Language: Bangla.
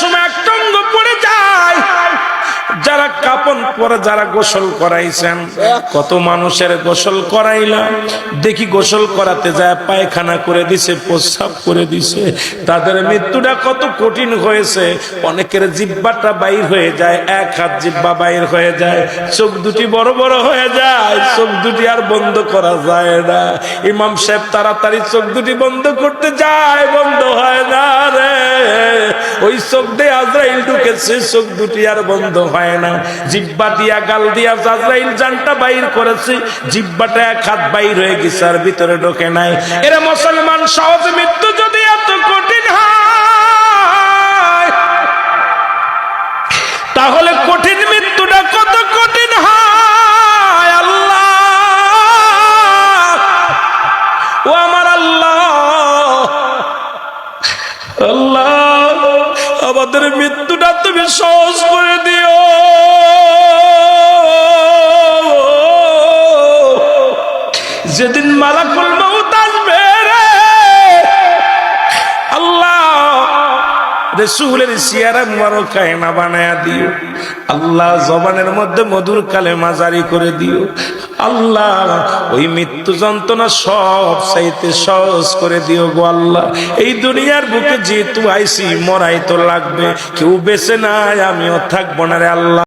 সময় একটা অঙ্গ পড়ে যায়, যারা কাপন পরে যারা গোসল করাইছেন, কত মানুষের গোসল করাইলাম, দেখি গোসল করাতে যায় পায়খানা করে দিছে, প্রস্রাব করে দিছে, তাদের মৃত্যুটা কত কঠিন হয়েছে। অনেকের জিহ্বাটা বাইর হয়ে যায়, এক হাত জিহ্বা বাইর হয়ে যায়, চোখ দুটি বড় বড় হয়ে যায়, চোখ দুটি আর বন্ধ করা যায় না। ইমাম সাহেব তাড়াতাড়ি চোখ দুটি বন্ধ করতে যায়, বন্ধ হয় না রে, ওই চোখ দিয়ে আজরাইল ঢুকেছে, চোখ দুটি আর বন্ধ হয় না। জিহ্বা দিয়া গাল দিয়া আজরাইল জানটা বাইর করেছে, জিহ্বাটা এক হাত বাইর হয়ে গেছে আর ভিতরে ঢোকে নাই। এরা মুসলমান, সহজ মৃত্যু যদি এত কঠিন হয়, তাহলে কঠিন মৃত্যুটা কত কঠিন হয়। আল্লাহ, ও আমার আল্লাহ, আল্লাহ আমাদের মৃত্যুটা তুমি সহজ করে দিও। যেদিন মালাকুল মউত আসবে রে আল্লাহ, রাসূলের সিয়ারা মুবারক কায়না বানায়া দিও আল্লাহ, জবানের মধ্যে মধুর কালেমা জারি করে দিও আল্লাহ, ওই মৃত্যু যন্ত্রণা সব চাইতে সহজ করে দিও গো আল্লাহ। এই দুনিয়ার বুকে যেহেতু আইছি, মরাই তো লাগবে, কেউ বেঁচে নাই, আমিও থাকবো না রে আল্লাহ।